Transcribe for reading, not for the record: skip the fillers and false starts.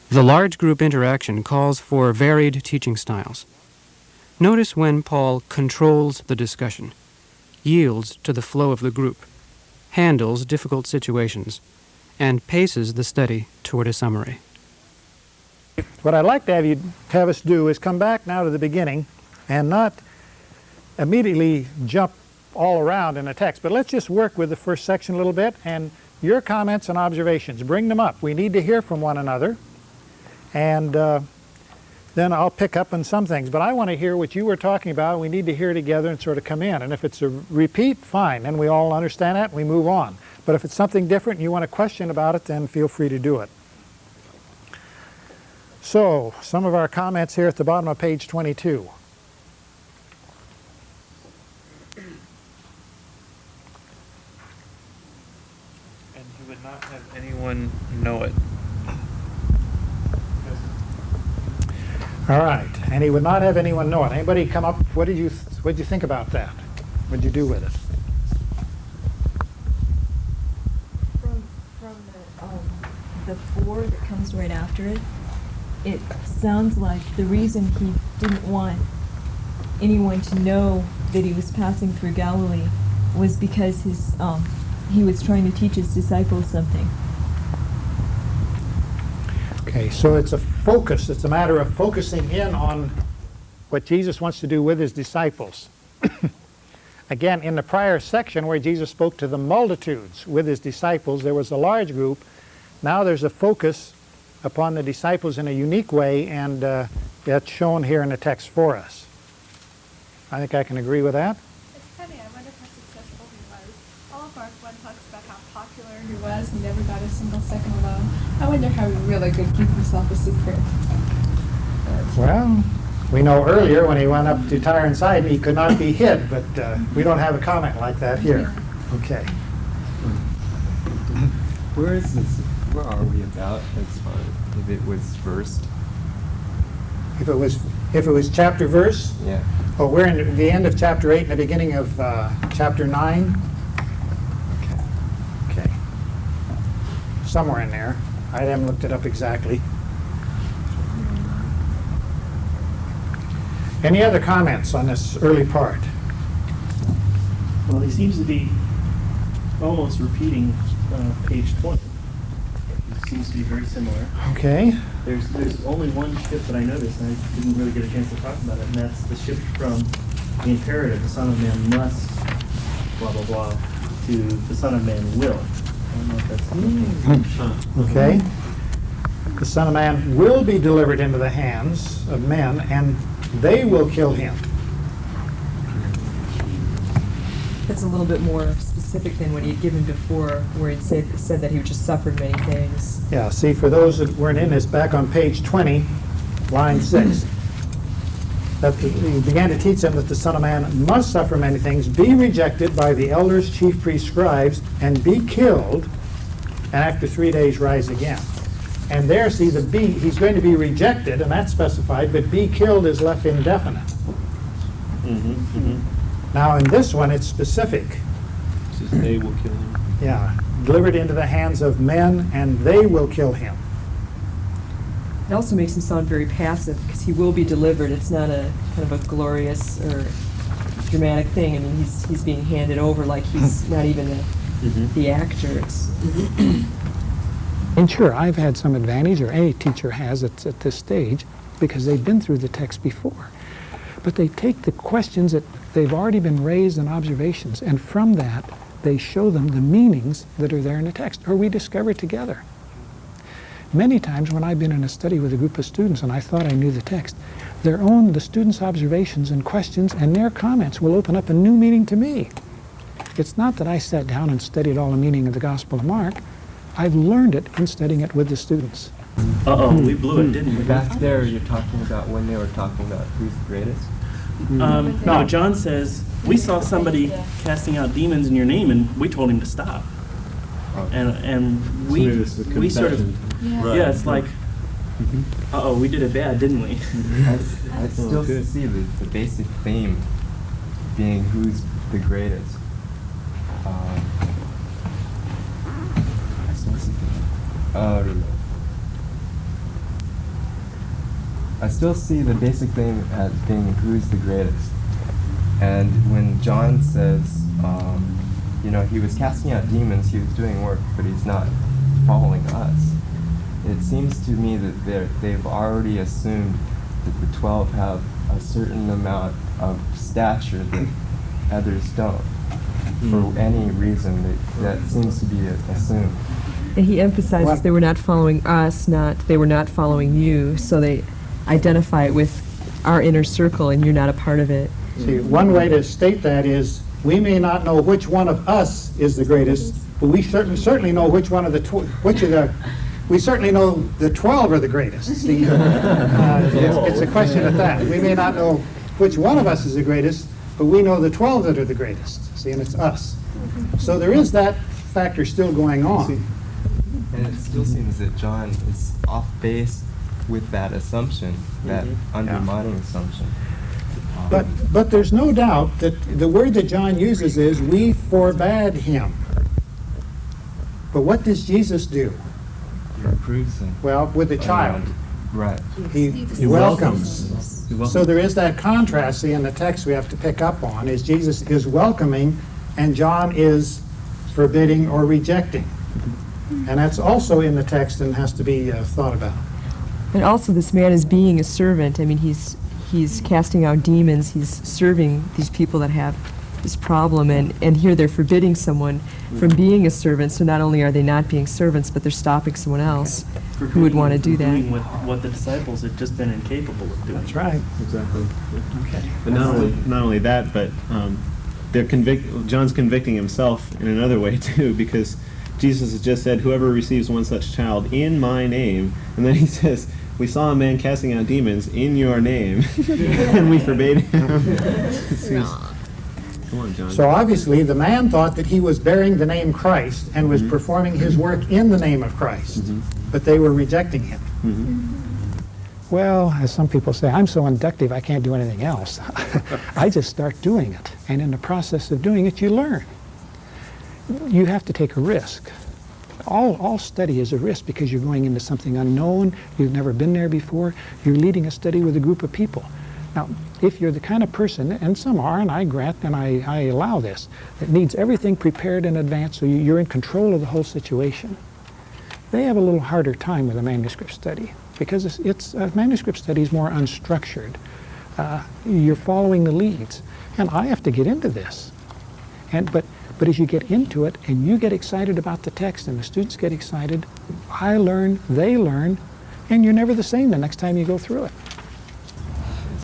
The large group interaction calls for varied teaching styles. Notice when Paul controls the discussion, yields to the flow of the group, handles difficult situations, and paces the study toward a summary. What I'd like to have us do is come back now to the beginning and not immediately jump all around in the text, but let's just work with the first section a little bit, and your comments and observations, bring them up. We need to hear from one another, and then I'll pick up on some things. But I want to hear what you were talking about. We need to hear together and sort of come in. And if it's a repeat, fine, and we all understand that, and we move on. But if it's something different and you want to question about it, then feel free to do it. So, some of our comments here at the bottom of page 22. And he would not have anyone know it. All right, and he would not have anyone know it. Anybody come up? What did you think about that? What did you do with it? From the 4 that comes right after it, it sounds like the reason he didn't want anyone to know that he was passing through Galilee was because he was trying to teach his disciples something. Okay, so it's a focus. It's a matter of focusing in on what Jesus wants to do with his disciples. Again, in the prior section where Jesus spoke to the multitudes with his disciples, there was a large group. Now there's a focus upon the disciples in a unique way, and that's shown here in the text for us. I think I can agree with that. It's funny, I wonder how successful he was. All of Mark 1 talks about how popular he was. He never got a single second alone. I wonder how he really could keep himself a secret. Well, we know earlier when he went up to Tyre and Sidon, he could not be hid, but we don't have a comment like that here. Okay. Where is this? Where are we about as far if it was versed? If it was chapter verse? Yeah. Oh, we're in the end of chapter 8 and the beginning of chapter 9. Okay. Okay. Somewhere in there. I haven't looked it up exactly. Any other comments on this early part? Well, he seems to be almost repeating page 20. It seems to be very similar. Okay. There's only one shift that I noticed, and I didn't really get a chance to talk about it, and that's the shift from the imperative, the Son of Man must, blah, blah, blah, to the Son of Man will. I don't know if that's Okay. The Son of Man will be delivered into the hands of men, and they will kill him. That's a little bit more specific than what he had given before, where it said that he just suffered many things. Yeah, see, for those that weren't in this, back on page 20, line 6, that he began to teach them that the Son of Man must suffer many things, be rejected by the elders, chief priests, scribes, and be killed, and after 3 days rise again. And there, see, the be, he's going to be rejected, and that's specified, but be killed is left indefinite. Now, in this one, it's specific. It says they will kill him. Yeah, delivered into the hands of men, and they will kill him. It also makes him sound very passive, because he will be delivered. It's not a kind of a glorious or dramatic thing. I mean, he's being handed over like he's not even the actor. And sure, I've had some advantage, or any teacher has at this stage, because they've been through the text before. But they take the questions that they've already been raised in observations, and from that, they show them the meanings that are there in the text, or we discover it together. Many times when I've been in a study with a group of students and I thought I knew the text, the students' observations and questions and their comments will open up a new meaning to me. It's not that I sat down and studied all the meaning of the Gospel of Mark. I've learned it in studying it with the students. we blew it, didn't we? Back there, you're talking about when they were talking about who's the greatest? No, John says, we saw somebody casting out demons in your name, and we told him to stop. And we sort of, yeah, it's like, we did it bad, didn't we? I still see the basic theme being who's the greatest. I don't know. I still see the basic thing as being who's the greatest. And when John says, he was casting out demons, he was doing work, but he's not following us. It seems to me that they've already assumed that the 12 have a certain amount of stature that others don't. For any reason, that seems to be assumed. And he emphasizes they were not following us, they were not following you, so they identify it with our inner circle, and you're not a part of it. See, one way to state that is, we may not know which one of us is the greatest, but we certainly know which one of the we certainly know the 12 are the greatest. See, it's a question of that. We may not know which one of us is the greatest, but we know the 12 that are the greatest. See, and it's us. So there is that factor still going on. And it still seems that John is off base with that assumption, that undermining assumption. But there's no doubt that the word that John uses is, we forbade him. But what does Jesus do? He reproves him. Well, with the child. Right. He welcomes. So there is that contrast, see, in the text we have to pick up on, is Jesus is welcoming and John is forbidding or rejecting. And that's also in the text and has to be thought about. And also this man is being a servant. I mean, he's casting out demons, he's serving these people that have this problem, and here they're forbidding someone from being a servant, so not only are they not being servants, but they're stopping someone else who would want to do that. Doing what the disciples had just been incapable of doing. That's right. Exactly. Okay. But not only that, but John's convicting himself in another way too, because Jesus has just said, "Whoever receives one such child in my name," and then he says, "We saw a man casting out demons in your name, and we forbade him." Come on, John. So obviously the man thought that he was bearing the name Christ and was performing his work in the name of Christ, but they were rejecting him. Well, as some people say, I'm so inductive I can't do anything else. I just start doing it. And in the process of doing it, you learn. You have to take a risk. All study is a risk because you're going into something unknown, you've never been there before, you're leading a study with a group of people. Now, if you're the kind of person, and some are, and I grant and I allow this, that needs everything prepared in advance so you're in control of the whole situation, they have a little harder time with a manuscript study because a manuscript study is more unstructured. You're following the leads, and I have to get into this. But as you get into it and you get excited about the text and the students get excited, I learn, they learn, and you're never the same the next time you go through it.